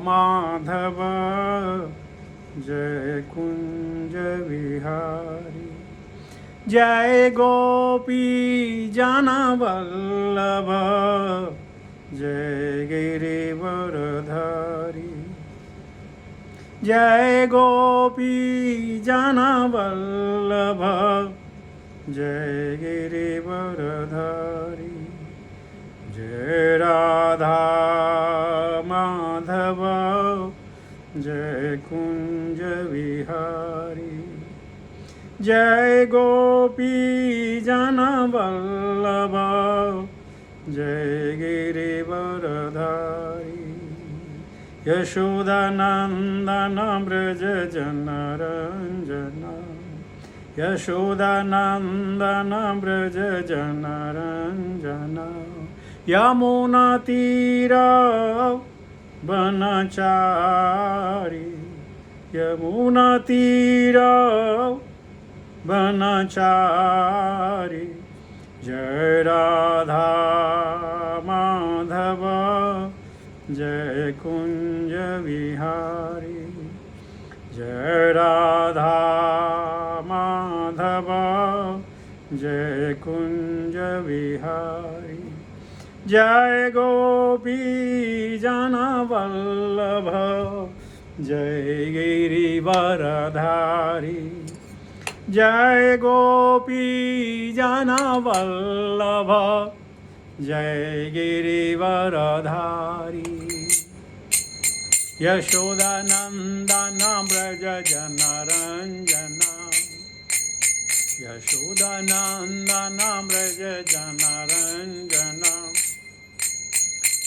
माधव जय कुंज विहारी। जय गोपी जन वल्लभ जय गिरिवरधारी। जय गोपी जन वल्लभ जय गिरिवरधारी। जय राधा माधव जय कुंज विहारी। जय गोपी जन वल्लभ जय गिरिवरधारी। यशोदानंदन व्रज जनरंजन यशोदानंदन व्रज जनरंजन। यमुना तीर वनचारी यमुना तीर वनचारी। जय राधा माधव जय कुंज विहारी। जय राधा माधव जय कुंज विहारी। जय गोपी जन वल्लभ जय गिरिवरधारी। जय गोपी जन वल्लभ जय गिरिवरधारी। यशोदानंदन व्रज जनरंजन यशोदानंदन व्रज जनरंजन।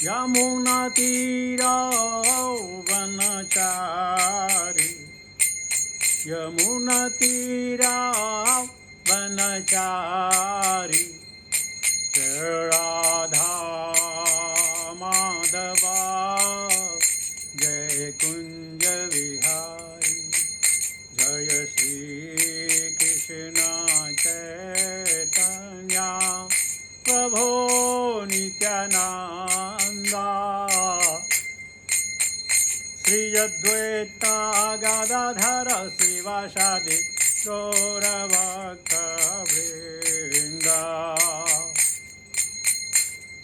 यमुना तीर वनचारी यमुना तीर वनचारी। जय राधा माधव जय कुंज विहारी। जय श्री कृष्ण चैतन्य प्रभो नित्यानंदा। श्री अद्वैता गदाधर शिवासादि गौरभक्तवृंदा।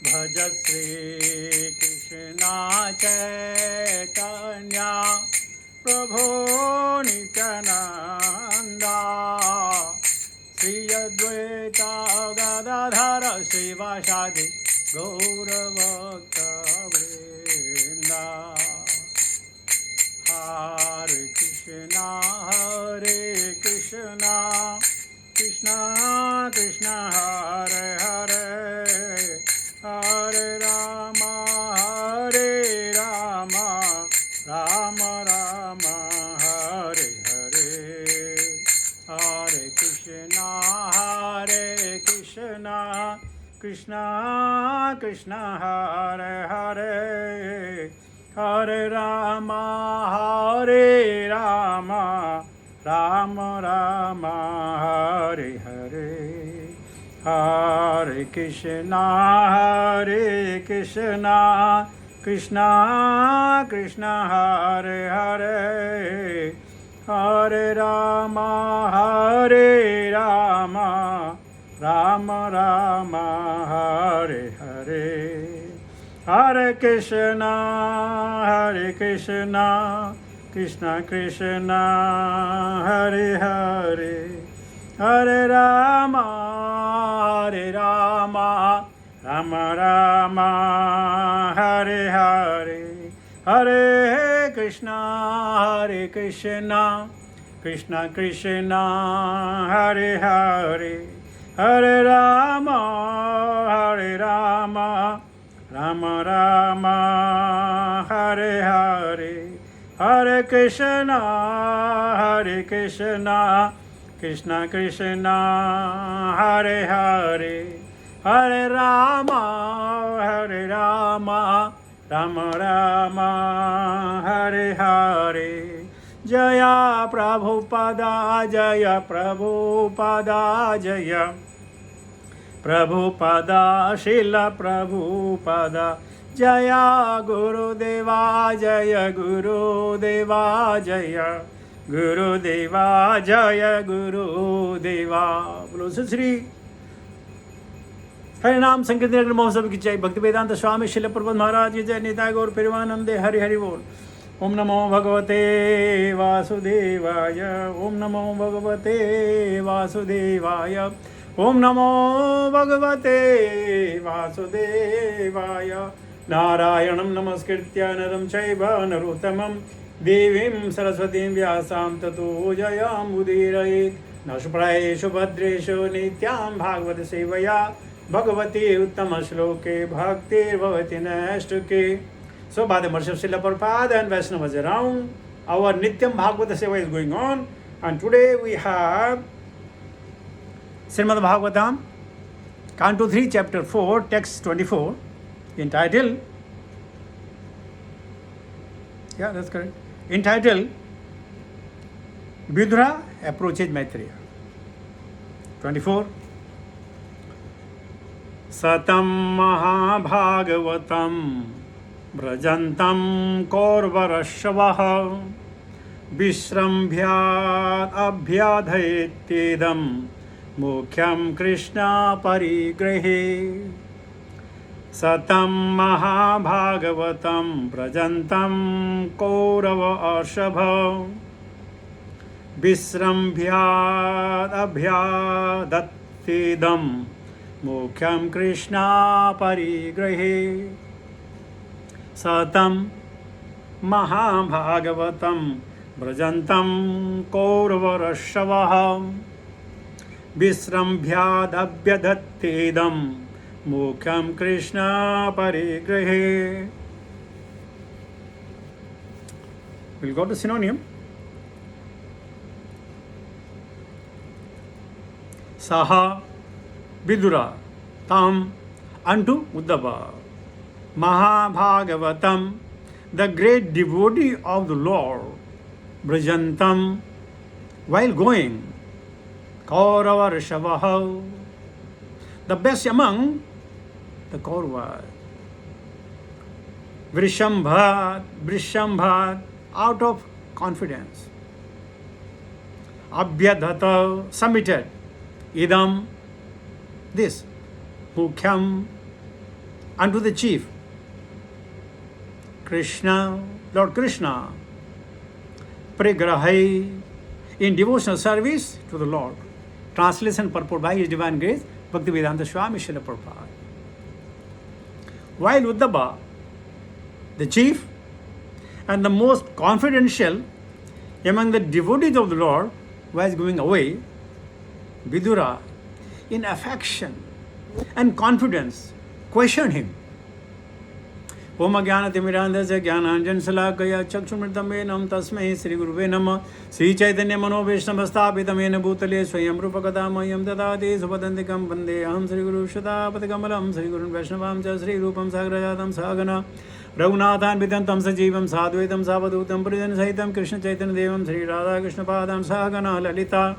भज श्री कृष्ण चैतन्य प्रभो नित्यानंदा। श्री अद्वैता गदाधर शिवासादि गौरभक्तवृंदा। हरे कृष्णा कृष्णा कृष्णा हरे हरे हरे राम राम राम हरे हरे। हरे कृष्णा कृष्णा कृष्णा हरे हरे हरे राम राम राम हरे हरे। हरे कृष्णा कृष्णा कृष्णा हरे हरे हरे राम राम राम हरे हरे। हरे कृष्णा कृष्णा कृष्णा हरे हरे हरे राम राम राम हरे हरे। हरे कृष्णा कृष्णा कृष्णा हरे हरे हरे राम राम राम हरे हरे। हरे कृष्णा कृष्णा कृष्णा हरे हरे हरे राम राम राम हरे हरे। जया प्रभुपदा जय प्रभुपदा जय प्रभुपदा शिल Prabhupada Jaya Gurudeva Jaya Gurudeva Jaya Gurudeva Jaya Gurudeva. Bolo Sri हरे नाम संकीर्तन महोत्सव की जय। भक्ति वेदांत स्वामी शिल प्रबोध महाराज की जय। निताय गौर परिवानंदे हरि हरि बोल। ओम नमो भगवते वासुदेवाय। ओम नमो भगवते वासुदेवाय। ओम नमो भगवते वासुदेवाय। नारायणं नमस्कृत्य नरं चैव नरोत्तमं देवीं सरस्वतीं व्यासां ततो जयामुदीरयेत्। नशुप्रायेषु भद्रेषु नित्यां भागवत सेवया भगवती उत्तम श्लोके भक्तिर्भवति नैष्ठिके. So by the mercy of Srila Prabhupada and Vaishnavas around, our Nityam Bhagavata Seva is going on, and today we have Srimad Bhagavatam, Canto 3, Chapter 4, Text 24, entitled, yeah, that's correct, entitled Vidura Approaches Maitreya. 24. Satam Mahabhagavatam Brajantam Kaurvarashavaha Vishrambhyat Abhyadhayetyedam Mukhyam Krishna Parigrahe. Satam Mahabhagavatam Brajantam Kaurvarashavaha Vishrambhyat Abhyadatyedam Mukhyam Krishna Parigrahe. Satam Mahabhagavatam Brajantam Kaurvarashavaha Vishrambhyadabhyadatyedam Mukhyam Krishna Parigrahe. We'll go to synonym. Saha Vidura Tam unto Uddhava. Mahabhagavatam, the great devotee of the Lord, Brajantam, while going, Kaurava Rishavaha, the best among the Kauravas, Vrishambhat, out of confidence, Abhyadhata, submitted, Idam, this, Mukhyam, unto the chief, Krishna, Lord Krishna, Parigrahe, in devotional service to the Lord. Translation purport by His Divine Grace, Bhaktivedanta Swami Srila Prabhupada. While Uddhava, the chief and the most confidential among the devotees of the Lord, was going away, Vidura, in affection and confidence, questioned him. Om Jnanatimirandasya Jnananjana Salakaya Chakshumritam Venam Tasmai Sri Guruve Namah. Sri Chaitanya Mano Vaishnavastapitam Yena Bhutale Swayam Rupakadamayam Dadati Supadantikam Vande Aham Sri Guru Shatapatikamalam Sri Gurun Vaishnavam Cha Sri Rupam Sagrajatam Sagana Raghunathan Vidantam Sajivam Sadhvetam Savadutam Purijan Sahitam Krishna Chaitanya Devam Sri Radha Krishna Padam Sagana Lalita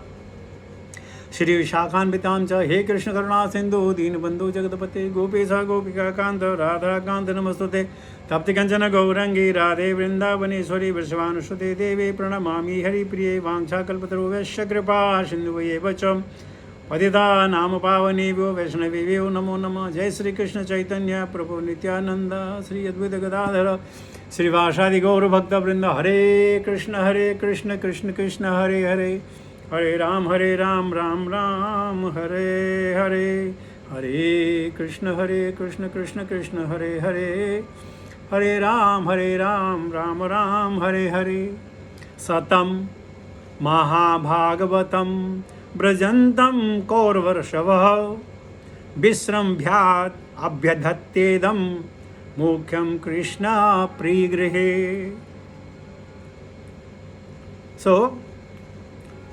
Shri Vishakhanvitam Cha He Krishna Karuna Sindhu Deenabandhu Jagatapate Gopesa Gopika Kanta Radha Kanta Namastute Tapti Kanchana Gaurangi Radhe Vrindavaneshwari Vrishavanushrute Devi Pranamami Hari Priye Vamcha Kalpataru Vaishya Kripa Sindhuvaye Vacham Padita Nama Pavanevyo Vaishnavevyo Namo Namah. Jai Sri Krishna Chaitanya Prabhu Nityananda Sri Advaita Gadadhara Sri Vashadi Gaura Bhakta Vrinda. Hare Krishna Krishna Krishna Hare Hare Hare Ram Ram Ram Hare Hare Hare Krishna Krishna Krishna Hare Hare Hare Ram Ram Ram Hare Hare. Satam Mahabhagavatam Brajantam Kaurvarashavaha Vishrambhyat Abhyadhatyedam Mukhyam Krishna Prigrihe. So,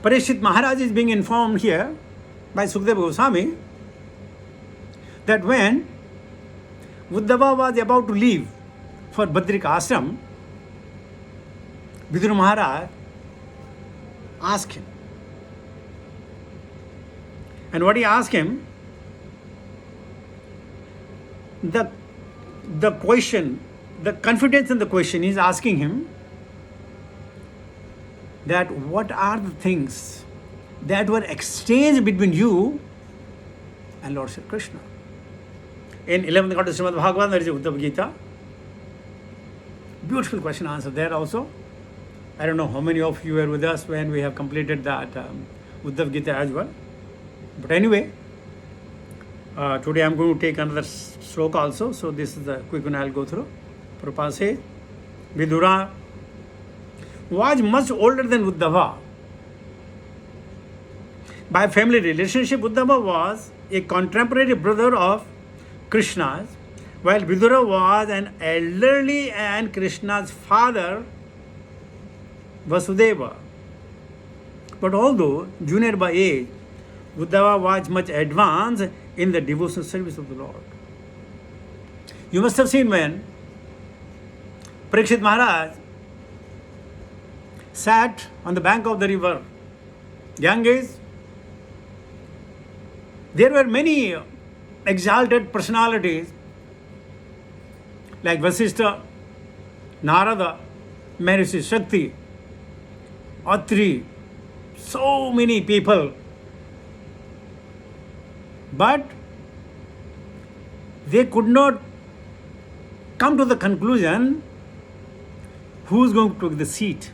Parikshit Maharaj is being informed here by Sukadeva Goswami that when Uddhava was about to leave for Badrika Ashram, Vidura Maharaj asked him. And what he asked him, the the question, the confidence in the question is asking him that what are the things that were exchanged between you and Lord Sri Krishna. In 11th Canto Srimad Bhagavatam, there is a Uddhava Gita. Beautiful question answer there also. I don't know how many of you were with us when we have completed that Uddhava Gita as well. But anyway, today I'm going to take another sloka also. So this is the quick one I'll go through. Prabhupada says, Vidura was much older than Uddhava. By family relationship, Uddhava was a contemporary brother of Krishna's, while Vidura was an elderly and Krishna's father, Vasudeva. But although junior by age, Uddhava was much advanced in the devotional service of the Lord. You must have seen when Parikshit Maharaj sat on the bank of the river Ganges. There were many exalted personalities like Vasishtha, Narada, Maharishi Shakti, Atri, so many people. But they could not come to the conclusion who is going to take the seat,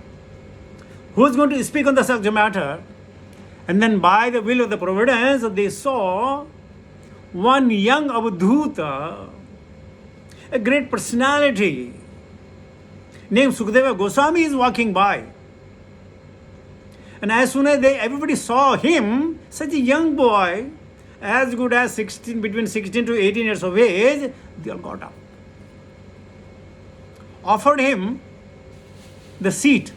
who is going to speak on the subject matter. And then by the will of the providence, they saw one young Avadhuta, a great personality named Sukadeva Goswami is walking by. And as soon as everybody saw him, such a young boy, as good as between 16 to 18 years of age, they all got up, offered him the seat,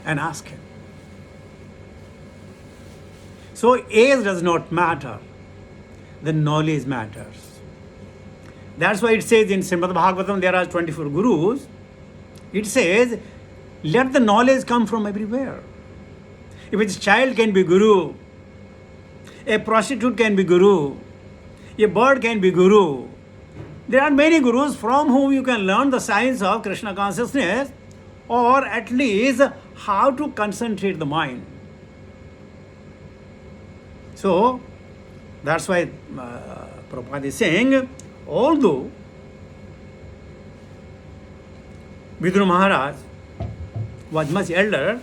and asked him. So age does not matter. The knowledge matters. That's why it says in Srimad Bhagavatam there are 24 gurus. It says, let the knowledge come from everywhere. If a child can be guru, a prostitute can be guru, a bird can be guru. There are many gurus from whom you can learn the science of Krishna consciousness, or at least how to concentrate the mind. So, that's why Prabhupada is saying, although Vidura Maharaj was much elder,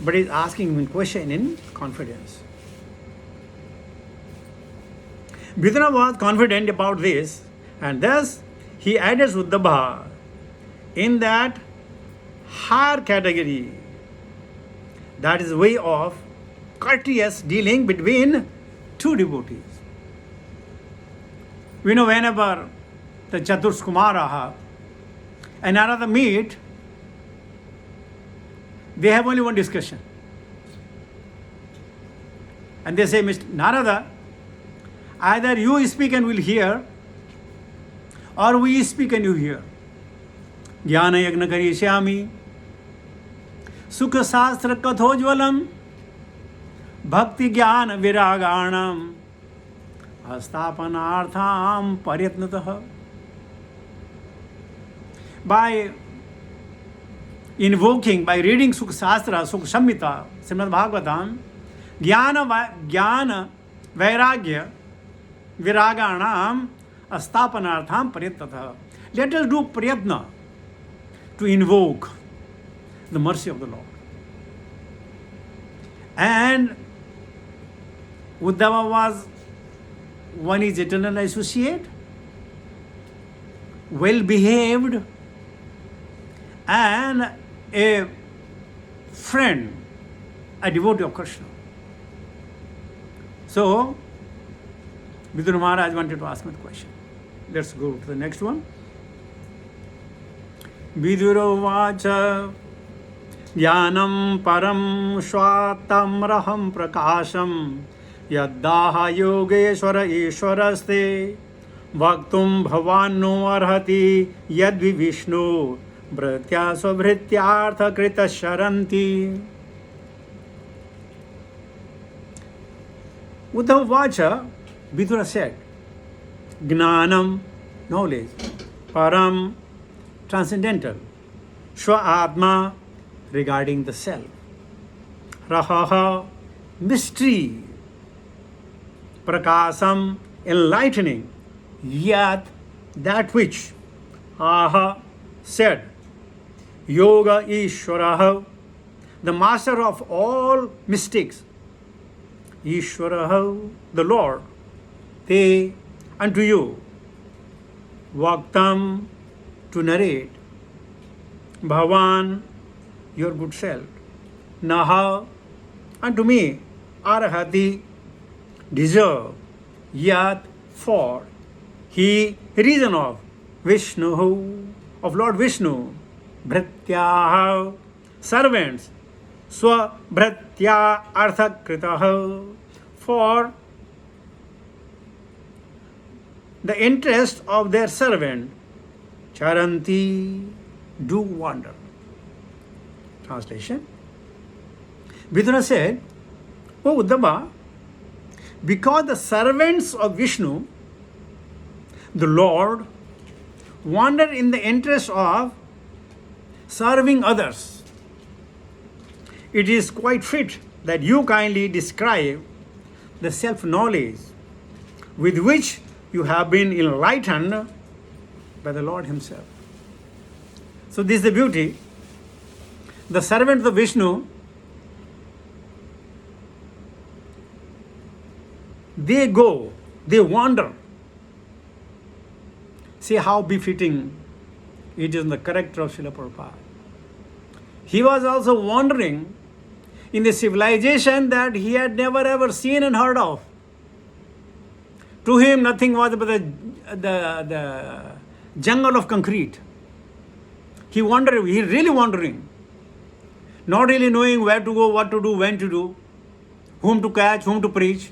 but is asking him a question in confidence. Vidura was confident about this, and thus he added Uddhava in that higher category, that is way of courteous dealing between two devotees. We know whenever the Chaturs Kumaraha and Narada meet, they have only one discussion. And they say, Mr. Narada, either you speak and we'll hear, or we speak and you hear. Jnana yagna karishyami, sukha sastra kathojvalam, bhakti jnana viraganam, astapanartham paryatnatah. By invoking, by reading Sukha Sastra, Sukha Samhita, Srimad Bhagavatam, Jnana Vairagya Viraganam Astapanartham Paryatnatah. Let us do prayatna to invoke the mercy of the Lord. And Uddhava was one is eternal associate, well behaved, and a friend, a devotee of Krishna. So, Vidura Maharaj wanted to ask me the question. Let's go to the next one. Vidura vacha jnanam param swatamraham prakasham yaddaha yogeshwara ishwaraste vaktum bhavanno arhati yadvi vishnu Bhritya svabhrityartha krita sharanti. Uddhava Vacha Vidura said, Gnanam, knowledge, Param, transcendental, Shwa Atma, regarding the self, Rahaha, mystery, Prakasam, enlightening, Yat, that which, Aha, said, Yoga Ishwaraha, the master of all mystics, Ishwaraha, the Lord, Te, unto you, Vaktam, to narrate, Bhavan, your good self, Naha, unto me, Arahati, deserve, Yat, for, he, reason of, Vishnu, of Lord Vishnu, Bhrityaha, servants, Swa Bhritya Artha Kritaha, for the interest of their servant, Charanti, do wander. Translation. Vidura said, O Uddhava, because the servants of Vishnu, the Lord, wander in the interest of serving others, it is quite fit that you kindly describe the self-knowledge with which you have been enlightened by the Lord Himself. So this is the beauty. The servants of Vishnu, they go, they wander. See how befitting it is in the character of Srila Prabhupada. He was also wandering in the civilization that he had never ever seen and heard of. To him, nothing was but the jungle of concrete. He wandered, he really wandering, not really knowing where to go, what to do, when to do, whom to catch, whom to preach.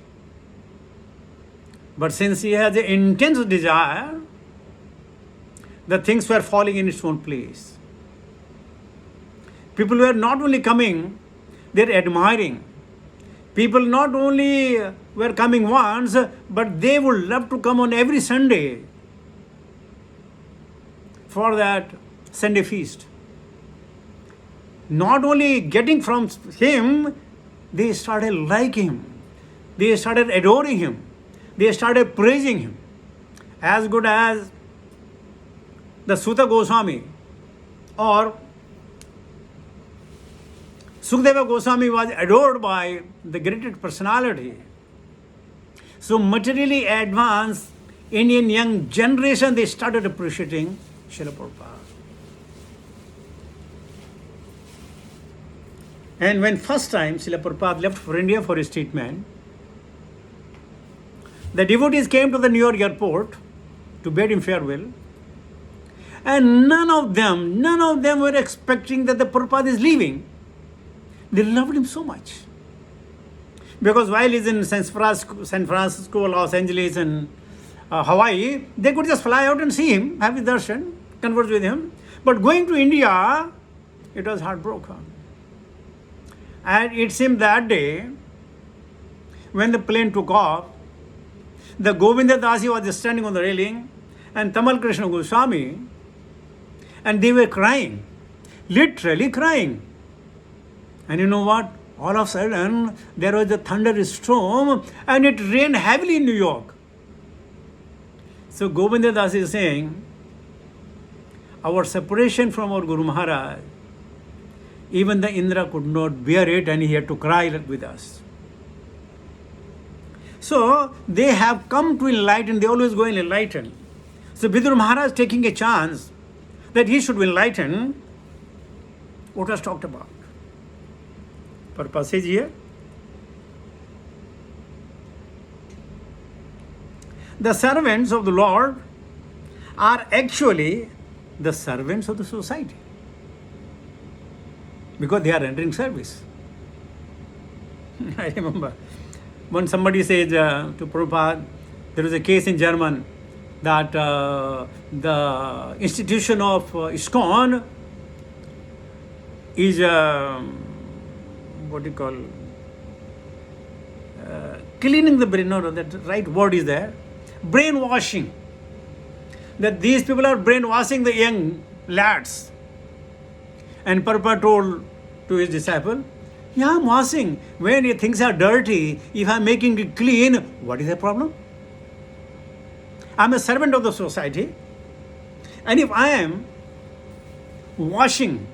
But since he has an intense desire, the things were falling in its own place. People were not only coming, they're admiring. People not only were coming once, but they would love to come on every Sunday for that Sunday feast. Not only getting from him, they started liking him. They started adoring him. They started praising him. As good as the Suta Goswami or Sukadeva Goswami was adored by the greatest personality. So materially advanced Indian young generation, they started appreciating Srila Prabhupada. And when first time Srila Prabhupada left for India for his treatment, the devotees came to the New York airport to bid him farewell. And none of them were expecting that the Prabhupada is leaving. They loved him so much. Because while he's in San Francisco, Los Angeles, and Hawaii, they could just fly out and see him, have his darshan, converse with him. But going to India, it was heartbroken. And it seemed that day, when the plane took off, the Govinda Dasi was standing on the railing, and Tamal Krishna Goswami, and they were crying, literally crying. And you know what? All of a sudden, there was a thunderstorm and it rained heavily in New York. So Govinda Das is saying, our separation from our Guru Maharaj, even the Indra could not bear it and he had to cry with us. So they have come to enlighten, they always go and enlighten. So Vidur Maharaj taking a chance that he should enlighten what was talked about. Purpose is here. The servants of the Lord are actually the servants of the society because they are rendering service. I remember when somebody says to Prabhupada, there was a case in German that the institution of ISKCON is what do you call cleaning the brain. No, that right word is there. Brainwashing. That these people are brainwashing the young lads. And Prabhupada told to his disciple, yeah, I'm washing. When your things are dirty, if I'm making it clean, what is the problem? I'm a servant of the society. And if I am washing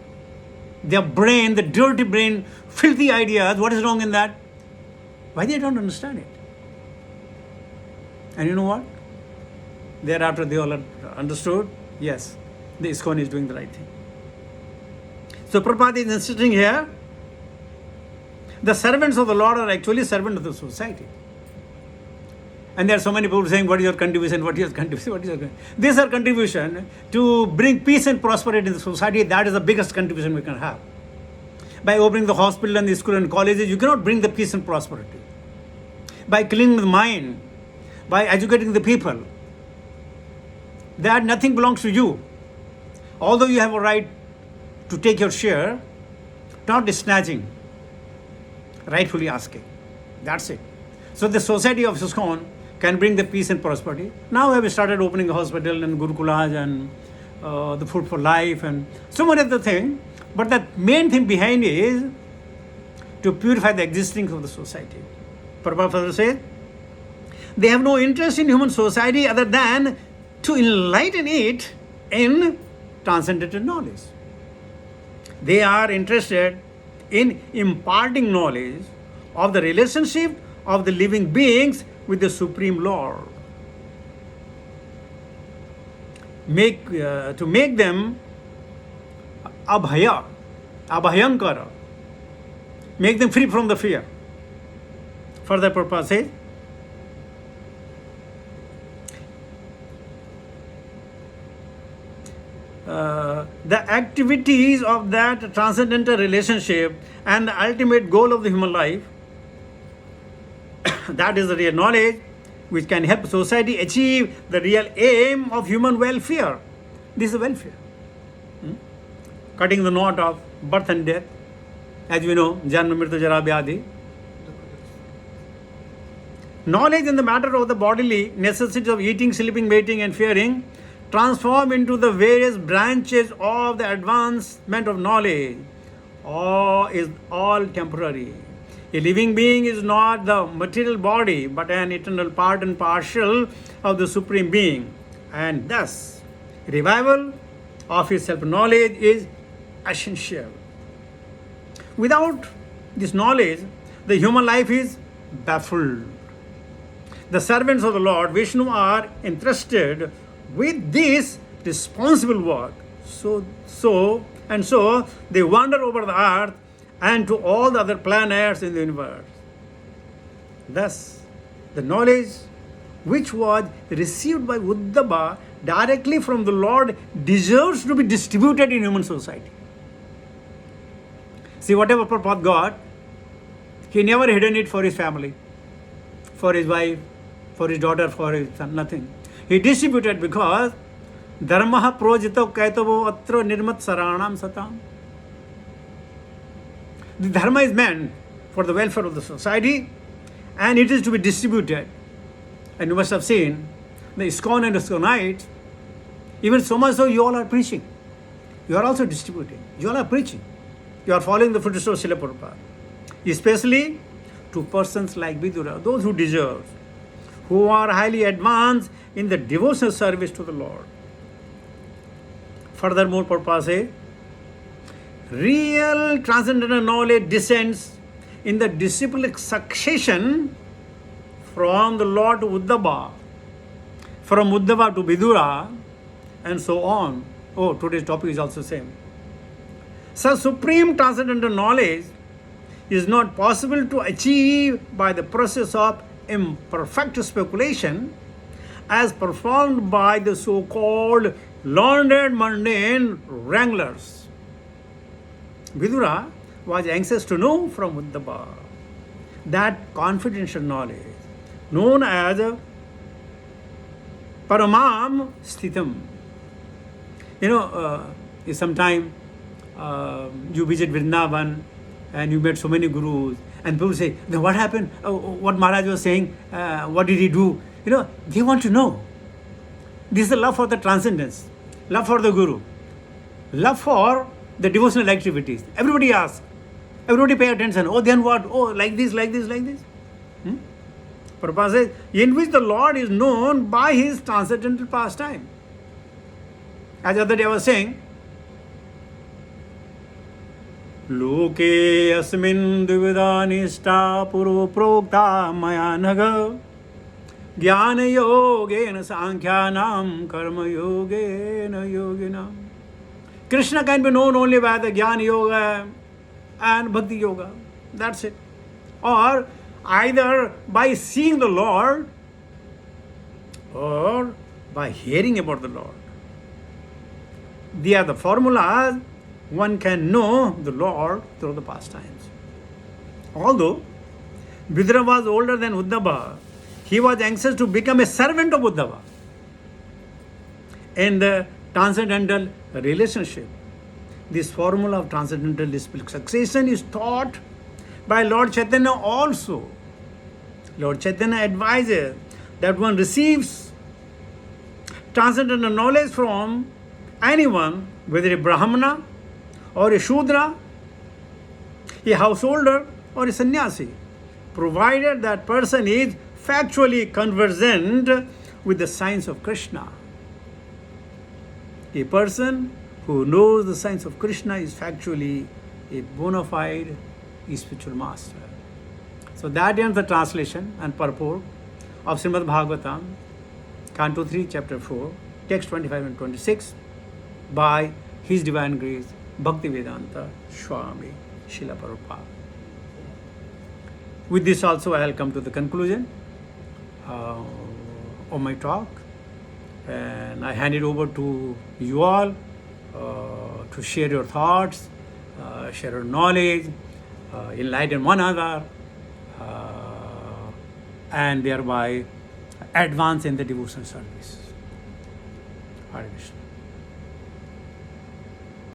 their brain, the dirty brain, filthy ideas, what is wrong in that? Why they don't understand it? And you know what? Thereafter they all understood, yes, the ISKCON is doing the right thing. So Prabhupada is insisting here, the servants of the Lord are actually servants of the society. And there are so many people saying, what is your contribution, what is your contribution, what is your contribution? This is our contribution to bring peace and prosperity in the society. That is the biggest contribution we can have. By opening the hospital and the school and colleges, you cannot bring the peace and prosperity. By cleaning the mind, by educating the people, that nothing belongs to you. Although you have a right to take your share, not snatching, rightfully asking. That's it. So the society of ISKCON can bring the peace and prosperity. Now we have started opening a hospital and Gurukulas and the Food for Life and so many other things. But the main thing behind is to purify the existence of the society. Prabhupada says, they have no interest in human society other than to enlighten it in transcendental knowledge. They are interested in imparting knowledge of the relationship of the living beings with the Supreme Lord. To make them abhayankara, make them free from the fear. Further purpose says, the activities of that transcendental relationship and the ultimate goal of the human life, that is the real knowledge which can help society achieve the real aim of human welfare. This is welfare. Cutting the knot of birth and death. As we know, Janma Mrityu Jara Vyadhi. Knowledge in the matter of the bodily necessities of eating, sleeping, mating and fearing transform into the various branches of the advancement of knowledge. All is all temporary. A living being is not the material body, but an eternal part and parcel of the Supreme Being. And thus, revival of his self-knowledge is essential. Without this knowledge, the human life is baffled. The servants of the Lord Vishnu are entrusted with this responsible work. So they wander over the earth and to all the other planets in the universe. Thus, the knowledge which was received by Uddhava directly from the Lord deserves to be distributed in human society. See, whatever Prabhupada got, he never hidden it for his family, for his wife, for his daughter, for his son, nothing. He distributed because dharma projito kaitavo atra nirmat saranam satam. The dharma is meant for the welfare of the society and it is to be distributed. And you must have seen the ISKCON and ISKCONites, even so much so you all are preaching. You are also distributing. You all are preaching. You are following the footsteps of Srila Prabhupada. Especially to persons like Vidura, those who deserve, who are highly advanced in the devotional service to the Lord. Furthermore, Prabhupada says, real transcendental knowledge descends in the disciplic succession from the Lord to Uddhava, from Uddhava to Vidura, and so on. Oh, today's topic is also same. So supreme transcendental knowledge is not possible to achieve by the process of imperfect speculation as performed by the so-called learned mundane wranglers. Vidura was anxious to know from Uddhava that confidential knowledge known as Paramam Sthitam. You know, sometime you visit Vrindavan and you met so many gurus And people say, then what happened? What Maharaj was saying, what did he do? They want to know. This is the love for the transcendence, love for the Guru, love for the devotional activities. Everybody asks, everybody pay attention. Oh, then what? Oh, like this, like this, like this. Prabhupada says, in which the Lord is known by his transcendental pastime. As the other day I was saying, Loke asmin dvida nishta puro prokta maya naga jnana yogena sankhyanam karma yogena yoginam. Krishna can be known only by the Jnana Yoga and Bhakti Yoga. That's it. Or either by seeing the Lord or by hearing about the Lord. They are the formulas one can know the Lord through the pastimes. Although Vidura was older than Uddhava, he was anxious to become a servant of Uddhava in the transcendental relationship. This formula of transcendental succession is taught by Lord Chaitanya also. Lord Chaitanya advises that one receives transcendental knowledge from anyone, whether a Brahmana or a Shudra, a householder or a sannyasi, provided that person is factually conversant with the science of Krishna. A person who knows the science of Krishna is factually a bona fide spiritual master. So that ends the translation and purport of Srimad Bhagavatam, Canto 3, Chapter 4, text 25 and 26, by His Divine Grace, Bhaktivedanta Swami Srila Prabhupada. With this also I will come to the conclusion of my talk, and I hand it over to you all to share your thoughts, share your knowledge, enlighten one another, and thereby advance in the devotional service. Hare Krishna.